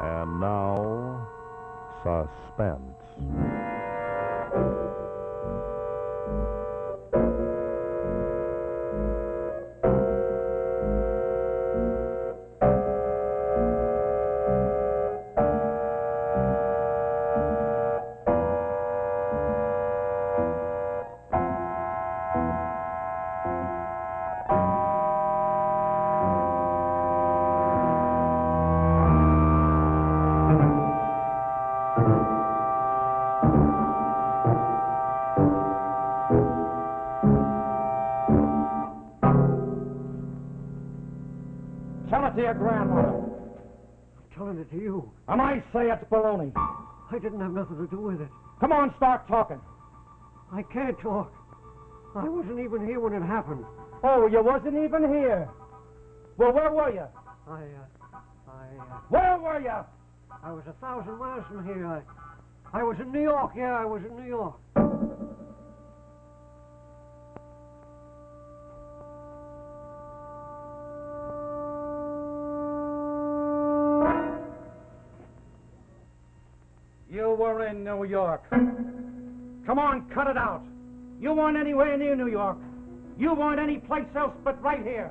And now, Suspense. Tell it to your grandmother. I'm telling it to you. And I say it's baloney. I didn't have nothing to do with it. Come on, start talking. I can't talk. I wasn't even here when it happened. Oh, you wasn't even here. Well, where were you? Where were you? I was 1,000 miles from here. I was in New York. Yeah, I was in New York. You were in New York. Come on, cut it out. You weren't anywhere near New York. You weren't any place else but right here.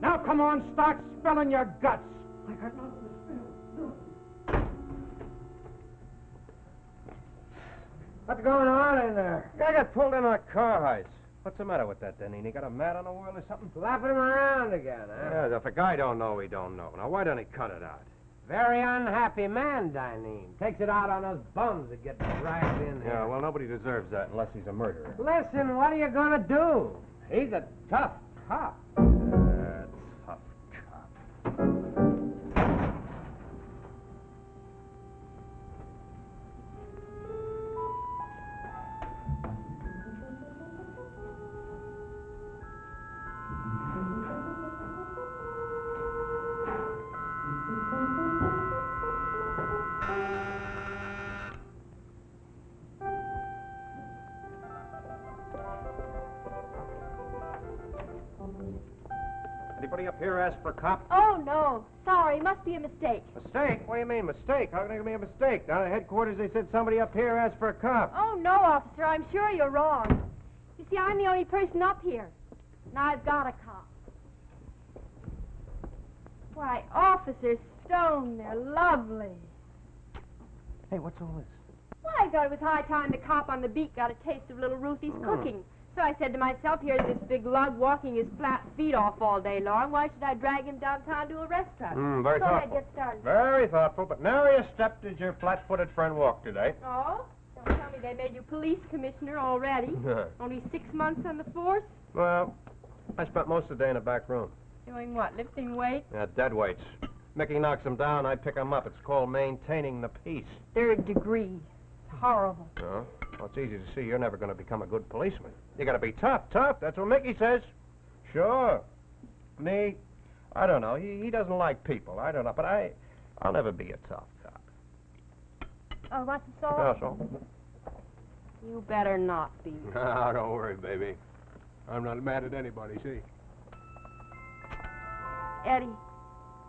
Now come on, start spilling your guts. I got nothing to spill. What's going on in there? Guy got pulled in on a car heist. What's the matter with that, Denny? He got a mat on the wheel or something? Slapping him around again, huh? Yeah, if a guy don't know, he don't know. Now, why don't he cut it out? Very unhappy man, Dineen. Takes it out on us bums that get dragged in there. Yeah, well, nobody deserves that unless he's a murderer. Listen, what are you gonna do? He's a tough cop. Tough cop. Anybody up here ask for a cop? Oh, no. Sorry, must be a mistake. Mistake? What do you mean, mistake? How can there be a mistake? Down at headquarters, they said somebody up here asked for a cop. Oh, no, officer. I'm sure you're wrong. You see, I'm the only person up here. And I've got a cop. Why, Officer Stone, they're lovely. Hey, what's all this? Well, I thought it was high time the cop on the beat got a taste of little Ruthie's cooking. So I said to myself, here's this big lug walking his flat feet off all day long. Why should I drag him downtown to a restaurant? Very so thoughtful. I'd get started. Very thoughtful, but nary a step did your flat-footed friend walk today. Oh? Don't tell me they made you police commissioner already. Only 6 months on the force? Well, I spent most of the day in the back room. Doing what, lifting weights? Yeah, dead weights. Mickey knocks them down, I pick them up. It's called maintaining the peace. 3rd degree. It's horrible. Oh? Well, it's easy to see you're never going to become a good policeman. You got to be tough. That's what Mickey says. Sure. Me, I don't know. He doesn't like people. I don't know, but I'll never be a tough cop. Oh, what's the salt? That's all. You better not be. Oh, don't worry, baby. I'm not mad at anybody, see? Eddie,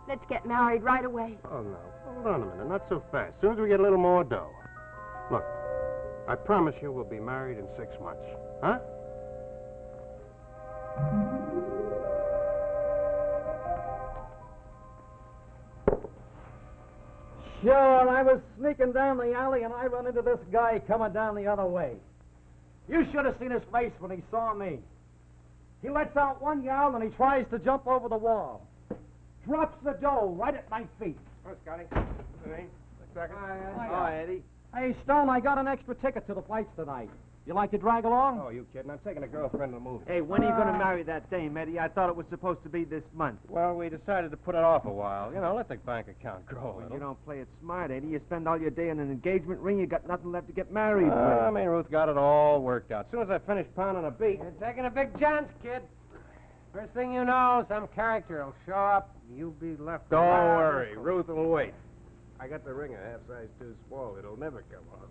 let's get married right away. Oh, no. Hold on a minute. Not so fast. As soon as we get a little more dough. Look, I promise you we'll be married in 6 months. Huh? Sure, I was sneaking down the alley and I run into this guy coming down the other way. You should have seen his face when he saw me. He lets out one yell and he tries to jump over the wall. Drops the dough right at my feet. Oh, Scotty. Hey, second. Hi, Eddie. Hey, Stone, I got an extra ticket to the fights tonight. You like to drag along? Oh, you kidding? I'm taking a girlfriend to the movie. Hey, when are you going to marry that dame, Eddie? I thought it was supposed to be this month. Well, we decided to put it off a while. You know, let the bank account grow a Well, little. you don't play it smart, Eddie. You spend all your day in an engagement ring, you got nothing left to get married with. I mean, Ruth got it all worked out. As soon as I finish pounding a beat. You're taking a big chance, kid. First thing you know, some character will show up, and you'll be left. Don't around. worry. Ruth will wait. I got the ring a half size too small. It'll never come off.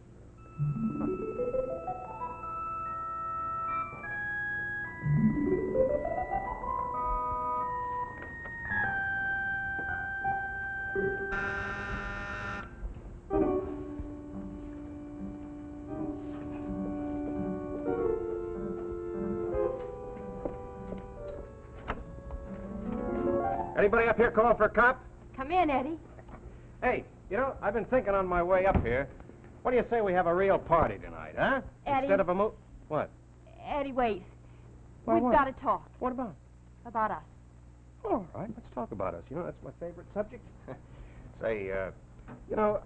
Anybody up here calling for a cop? Come in, Eddie. Hey, you know, I've been thinking on my way up here. What do you say we have a real party tonight, huh? Eddie. Instead of a What? Eddie, wait. Well, We've what? got to talk What about? about us. All right, let's talk about us. You know, that's my favorite subject. Say, you know,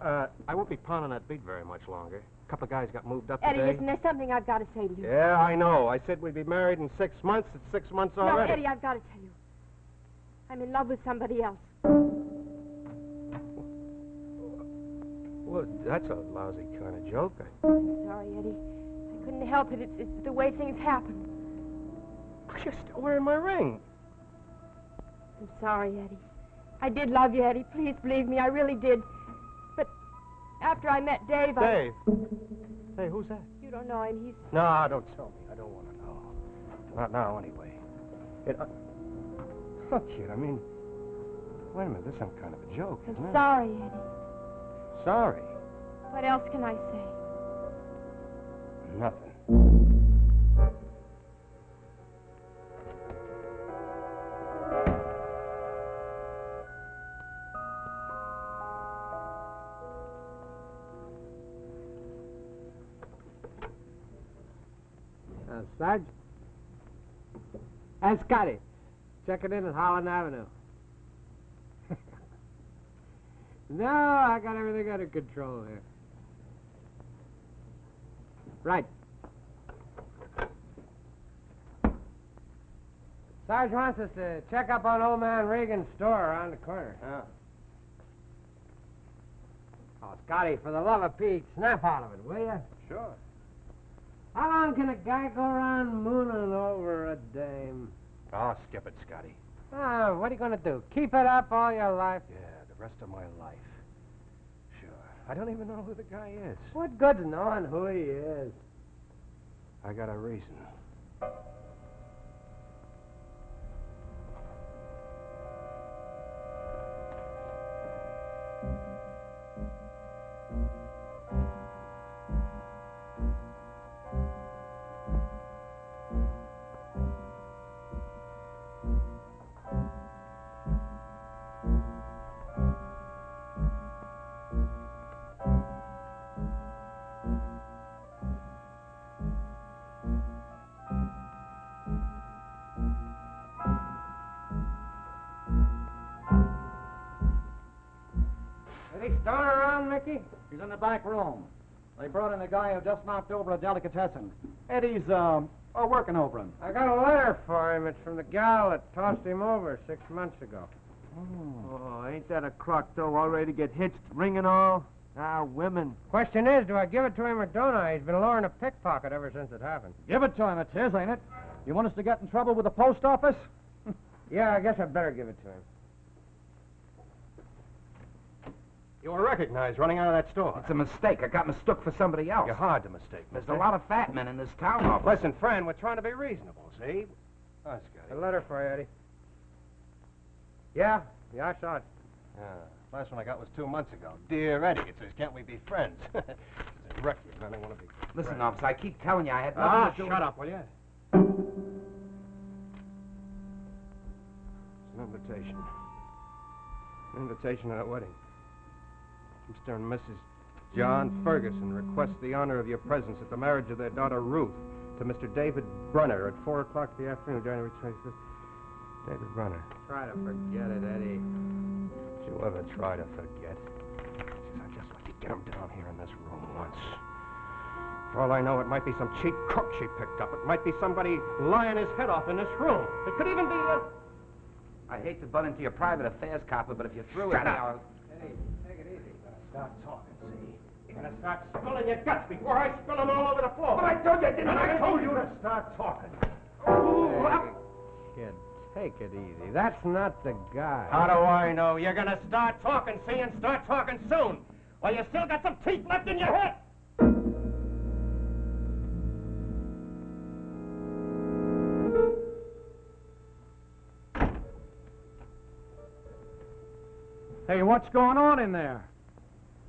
I won't be pounding that beat very much longer. A couple of guys got moved up Eddie, today. listen, there's something I've got to say to you. Yeah, I know. I said we'd be married in 6 months. It's 6 months already. No, Eddie, I've got to tell you. I'm in love with somebody else. Well, that's a lousy kind of joke. I'm sorry, Eddie. I couldn't help it. It's the way things happen. You're still wearing my ring. I'm sorry, Eddie. I did love you, Eddie. Please believe me, I really did. But after I met Dave, Dave? Hey, who's that? You don't know him. He's... No, don't tell me. I don't want to know. Not now, anyway. Look, kid, I mean... Wait a minute, this is some kind of a joke, isn't I'm it? sorry, Eddie. Sorry? What else can I say? Nothing. Sarge? Scotty. Check it in at Holland Avenue. No, I got everything under control here. Right. Sarge wants us to check up on old man Regan's store around the corner. Yeah. Oh, Scotty, for the love of Pete, snap out of it, will you? Sure. How long can a guy go around mooning over a dame? Oh, skip it, Scotty. Oh, what are you going to do? Keep it up all your life? Yeah, the rest of my life. Sure. I don't even know who the guy is. What good's knowing who he is? I got a reason. Is he still around, Mickey? He's in the back room. They brought in a guy who just knocked over a delicatessen. Eddie's, working over him. I got a letter for him. It's from the gal that tossed him over 6 months ago. Oh, ain't that a crock, though, all ready to get hitched, ring and all? Ah, women. Question is, do I give it to him or don't I? He's been luring a pickpocket ever since it happened. Give it to him, it's his, ain't it? You want us to get in trouble with the post office? Yeah, I guess I better give it to him. You were recognized running out of that store. It's a mistake. I got mistook for somebody else. You're hard to mistake. There's a lot of fat men in this town office. Listen, friend, we're trying to be reasonable, see? Oh, Scotty. A letter for you, Eddie. Yeah, I saw it. Last one I got was 2 months ago. Dear Eddie, it says, can't we be friends? It's a record, and I don't want to be Listen, friends. officer, I keep telling you I had nothing to do with shut up, will you? It's an invitation. An invitation to a wedding. Mr. and Mrs. John Ferguson request the honor of your presence at the marriage of their daughter Ruth to Mr. David Brunner at 4 o'clock in the afternoon, January 25th. David Brunner. Try to forget it, Eddie. Did you ever try to forget? I'd just like to get him down here in this room once. For all I know, it might be some cheap crook she picked up. It might be somebody lying his head off in this room. It could even be I hate to butt into your private affairs, copper, but if you're through Shut with me, up. Eddie, take it easy. Start talking, see? You're gonna start spilling your guts before I spill them all over the floor. But I told you I didn't. And I told you to start talking. Kid, take it easy. That's not the guy. How do I know? You're gonna start talking, see, and start talking soon. While you still got some teeth left in your head. Hey, what's going on in there?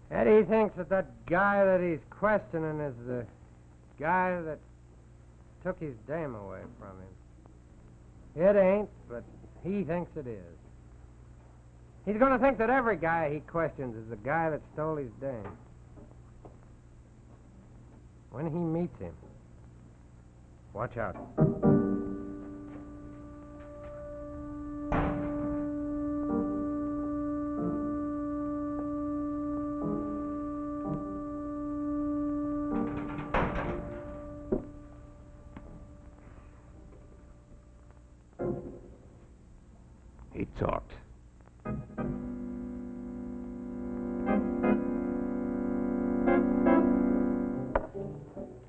Eddie thinks that guy that he's questioning is the guy that took his dame away from him. It ain't, but he thinks it is. He's going to think that every guy he questions is the guy that stole his dame. When he meets him, watch out. He talked.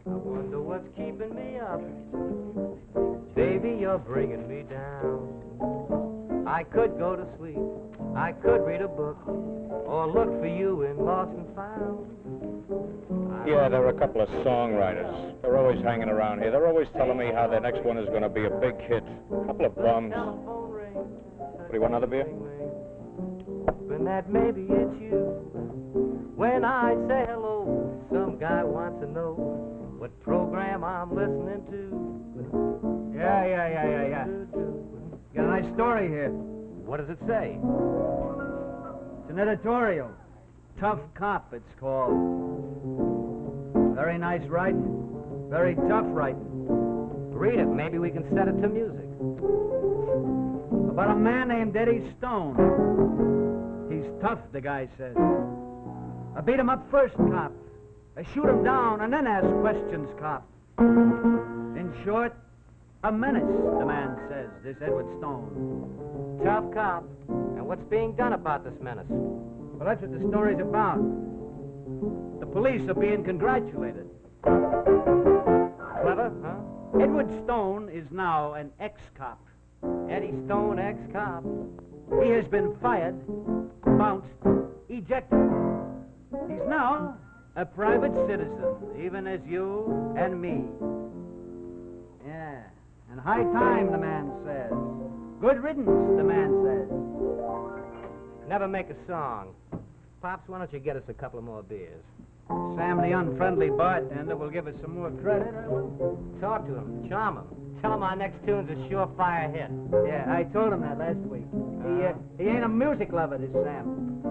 I wonder what's keeping me up. Baby, you're bringing me down. I could go to sleep. I could read a book. Or look for you in Lost and Found. Yeah, there are a couple of songwriters. They're always hanging around here. They're always telling me how their next one is going to be a big hit. A couple of bums. What, do you want another beer? Hoping that maybe it's you. When I say hello, some guy wants to know what program I'm listening to. Yeah. Got a nice story here. What does it say? It's an editorial. Tough Cop, it's called. Very nice writing. Very tough writing. Read it. Maybe we can set it to music. About a man named Eddie Stone. He's tough, the guy says. I beat him up first, cop. I shoot him down and then ask questions, cop. In short, a menace, the man says, this Edward Stone. Tough cop. And what's being done about this menace? Well, that's what the story's about. The police are being congratulated. Clever, huh? Edward Stone is now an ex-cop. Eddie Stone, ex-cop. He has been fired, bounced, ejected. He's now a private citizen, even as you and me. Yeah, and high time, the man says. Good riddance, the man says. Never make a song. Pops, why don't you get us a couple of more beers? Sam, the unfriendly bartender, will give us some more credit. Talk to him. Charm him. Tell him our next tune's a surefire hit. Yeah, I told him that last week. He ain't a music lover, this Sam.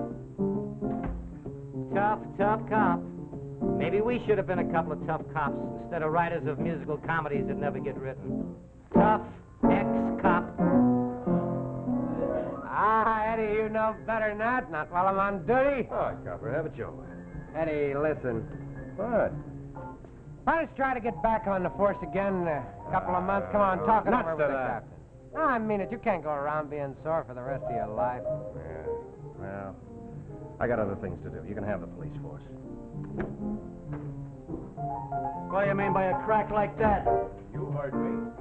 Tough cop. Maybe we should have been a couple of tough cops instead of writers of musical comedies that never get written. Tough ex-cop. Eddie, you know better than that. Not while I'm on duty. Oh, Copper, have it your way. Eddie, listen. What? Why don't you try to get back on the force again in a couple of months? Come on, talk it nuts over with to the that. captain. No, I mean it. You can't go around being sore for the rest of your life. Yeah, well, I got other things to do. You can have the police force. What do you mean by a crack like that? You heard me.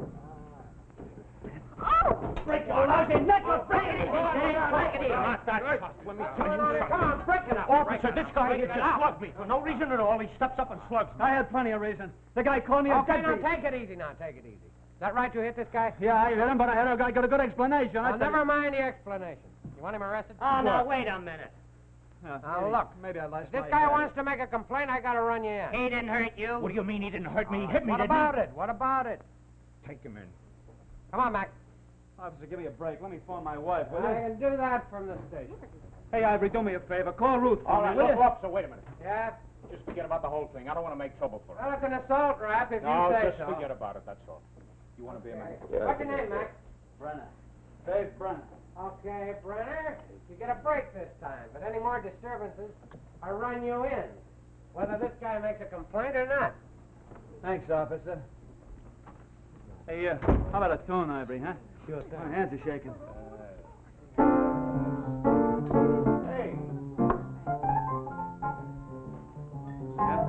Oh! Break your lousy neck! Break it easy! Break it easy! Not that tough. Let me tell you something. Come on, break it up. Officer, this guy here just slugged me. For no reason at all, he steps up and slugs me. I had plenty of reason. The guy called me a Okay, now deadbeat. take it easy now. Take it easy. Is that right you hit this guy? Yeah, I hit him, but I got a good explanation. Well, never mind the explanation. You want him arrested? Oh, now, wait a minute. Now, look. Maybe I lost If this my guy head. wants to make a complaint, I gotta run you in. He didn't hurt you. What do you mean he didn't hurt me? He hit me, What didn't about he? it? What about it? Take him in. Come on, Mac. Officer, give me a break. Let me phone my wife, will I you? can do that from the station. Hey, Ivory, do me a favor. Call Ruth for All me, right, will look, you? officer, wait a minute. Yeah? Just forget about the whole thing. I don't want to make trouble for him. Well, it's an assault rap if No, you say just so. forget about it, that's all. You want to be a man? What's your name, Mac? Brenner. Dave Brenner. Okay, Brenner. You get a break this time, but any more disturbances, I run you in. Whether this guy makes a complaint or not. Thanks, officer. Hey, how about a tune, Ivory, huh? Sure thing. My hands are shaking. Hey. Yeah?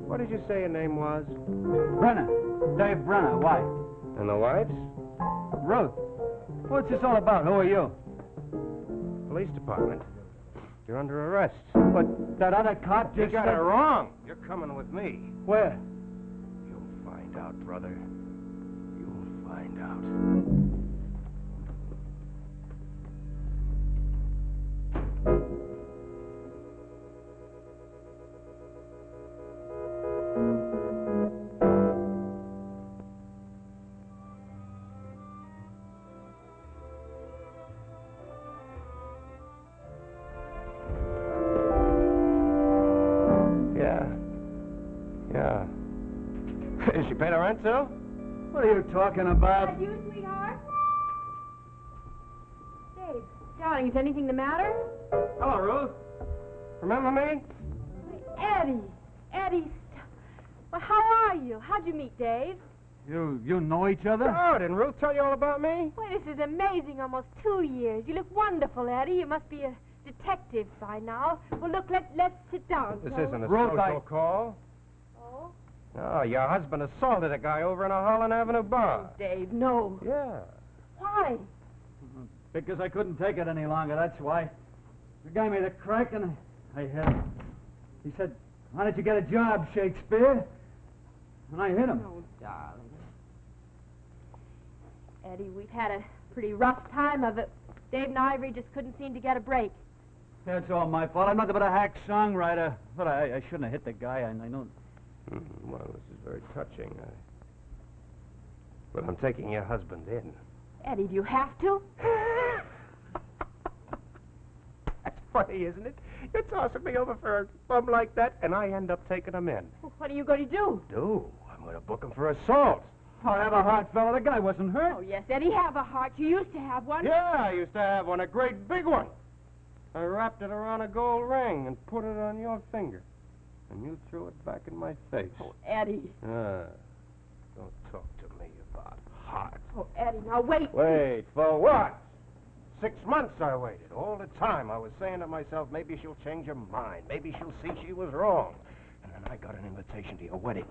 What did you say your name was? Brenner. Dave Brenner. Why? And the wife's? Ruth. What's this all about? Who are you? Police department. You're under arrest. But that other cop You just got said... it wrong. You're coming with me. Where? You'll find out, brother. You'll find out. pay the rent, too? What are you talking about? Is that you, sweetheart? Dave, darling, is anything the matter? Hello, Ruth. Remember me? Eddie. Eddie. Well, how are you? How'd you meet Dave? You know each other? Oh, didn't Ruth tell you all about me? Well, this is amazing. Almost 2 years. You look wonderful, Eddie. You must be a detective by now. Well, look, let's sit down. This shall isn't we? a Ruth, social call. Oh? Oh, your husband assaulted a guy over in a Holland Avenue bar. Dave, no. Yeah. Why? Because I couldn't take it any longer, that's why. The guy made a crack and I hit him. He said, "Why don't you get a job, Shakespeare?" And I hit him. Oh, darling. Eddie, we've had a pretty rough time of it. Dave and Ivory just couldn't seem to get a break. That's all my fault. I'm nothing but a hack songwriter. But I shouldn't have hit the guy. I know. Well, this is very touching. But I'm taking your husband in. Eddie, do you have to? That's funny, isn't it? You're tossing me over for a bum like that, and I end up taking him in. Well, what are you going to do? I'm going to book him for assault. I have a heart, fella. The guy wasn't hurt. Oh, yes, Eddie, have a heart. You used to have one. Yeah, I used to have one, a great big one. I wrapped it around a gold ring and put it on your finger. And you threw it back in my face. Oh, Eddie. Don't talk to me about heart. Oh, Eddie, now wait. Wait, for what? 6 months I waited. All the time I was saying to myself, maybe she'll change her mind. Maybe she'll see she was wrong. And then I got an invitation to your wedding.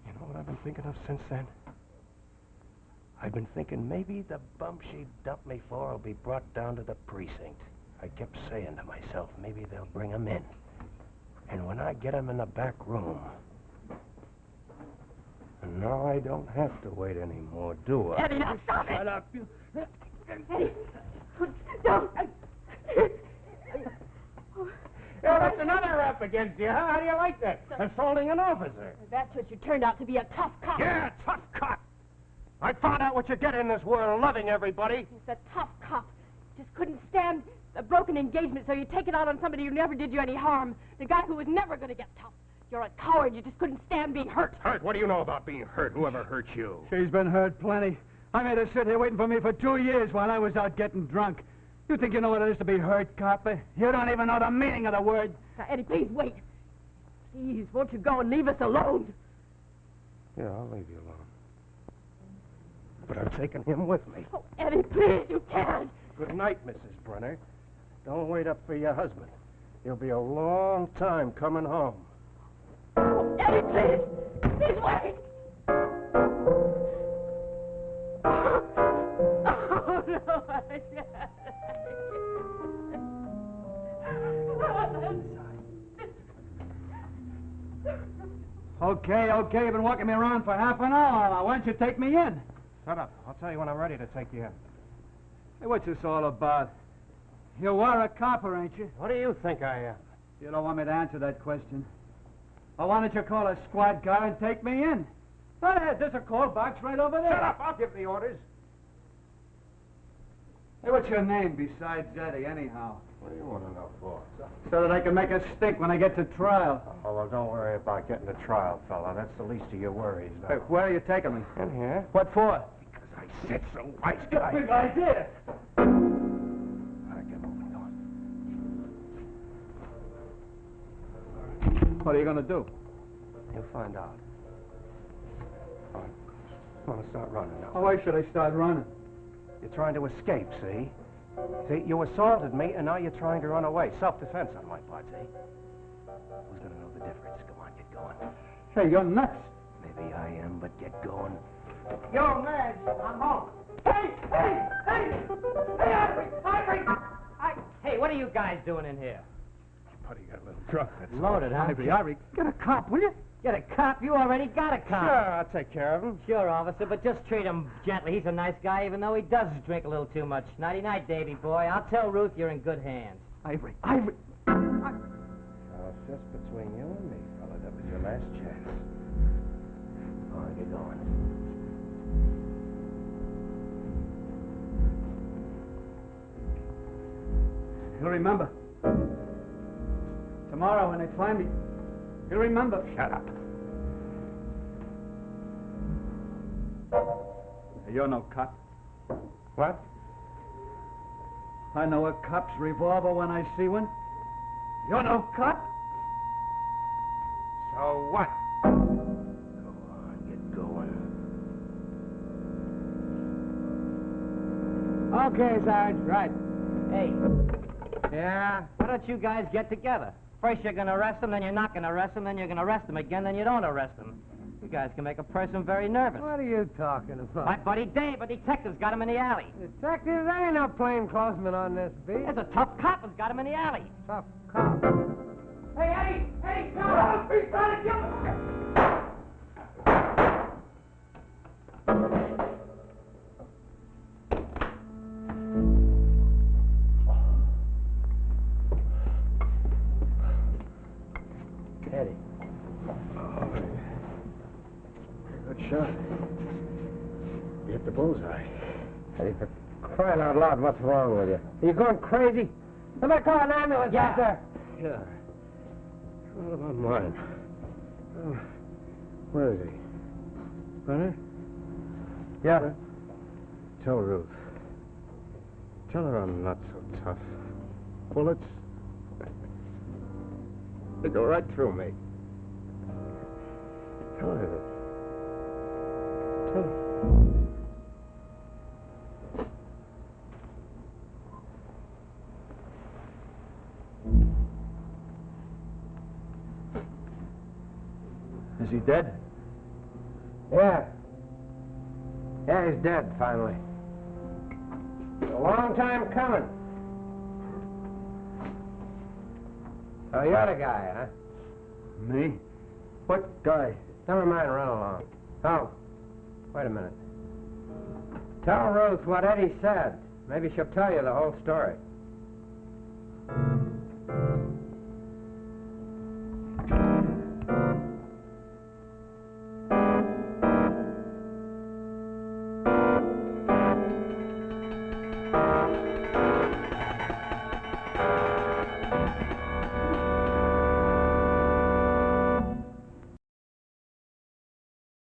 You know what I've been thinking of since then? I've been thinking maybe the bump she dumped me for will be brought down to the precinct. I kept saying to myself, maybe they'll bring him in. And when I get him in the back room... And now I don't have to wait anymore, do I? Eddie, now stop it. Shut up. Eddie, don't. Yeah, that's another rap against you, huh? How do you like that? Assaulting an officer. That's what you turned out to be, a tough cop. Yeah, tough cop. I found out what you get in this world, loving everybody. It's a tough cop. Just couldn't stand a broken engagement, so you take it out on somebody who never did you any harm. The guy who was never going to get tough. You're a coward. You just couldn't stand being hurt. Hurt? What do you know about being hurt? Whoever hurt you? She's been hurt plenty. I made her sit here waiting for me for 2 years while I was out getting drunk. You think you know what it is to be hurt, copper? You don't even know the meaning of the word. Now, Eddie, please wait. Please, won't you go and leave us alone? Yeah, I'll leave you alone. But I'm taking him with me. Oh, Eddie, please, you can't. Good night, Mrs. Brunner. Don't wait up for your husband. He'll be a long time coming home. Oh, Eddie, please. Please wait. Oh, no, I can't. Okay, you've been walking me around for half an hour. Now, why don't you take me in? Shut up. I'll tell you when I'm ready to take you in. Hey, what's this all about? You are a copper, ain't you? What do you think I am? You don't want me to answer that question. Well, why don't you call a squad car and take me in? Go ahead, there's a call box right over there. Shut up. I'll give the orders. Hey, what's your name besides Eddie, anyhow? What do you want to know for? So that I can make a stink when I get to trial. Oh, well, don't worry about getting to trial, fella. That's the least of your worries now. Hey, where are you taking me? In here. What for? Because I said so, wise guy. Big idea. All right, get moving, go on. What are you going to do? You'll find out. All right. Come on, start running now. Oh, why should I start running? You're trying to escape, see? See, you assaulted me, and now you're trying to run away. Self-defense on my part, see? Who's going to know the difference? Go on, get going. Hey, you're nuts. Maybe I am, but get going. Yo, Madge, I'm home. Hey, Ivory! Hey, what are you guys doing in here? Buddy got a little drunk, that's all. Loaded, huh? Ivory, get a cop, will you? Get a cop? You already got a cop. Sure, I'll take care of him. Sure, officer, but just treat him gently. He's a nice guy, even though he does drink a little too much. Nighty-night, Davy boy. I'll tell Ruth you're in good hands. Ivory. Now, it's just between you and me, fella. That was your last chance. All right, get going. You remember. Tomorrow when they find me, you remember. Shut up. You're no cop. What? I know a cop's revolver when I see one. You're no cop? So what? Go on, get going. Okay, Sarge, right. Hey, Yeah? why don't you guys get together? First you're gonna arrest him, then you're not gonna arrest him, then you're gonna arrest him again, then you don't arrest him. You guys can make a person very nervous. What are you talking about? My buddy Dave, a detective's got him in the alley. Detective, there ain't no plainclothesman on this beat. There's a tough cop who's got him in the alley. Tough cop. Hey, Eddie! Eddie, come He's trying to kill him! Eddie. Good shot. You hit the bullseye. Eddie, for crying out loud, what's wrong with you? Are you going crazy? Somebody call an ambulance out there. Yeah. What about mine? Oh, where is he? Brenner? Yeah. Tell Ruth. Tell her I'm not so tough. Bullets, they go right through me. Tell her that. Tell her. Is he dead? Yeah. Yeah, he's dead, finally. It's a long time coming. Oh, you're the guy, huh? Me? What guy? Never mind, run along. Oh, wait a minute. Tell Ruth what Eddie said. Maybe she'll tell you the whole story.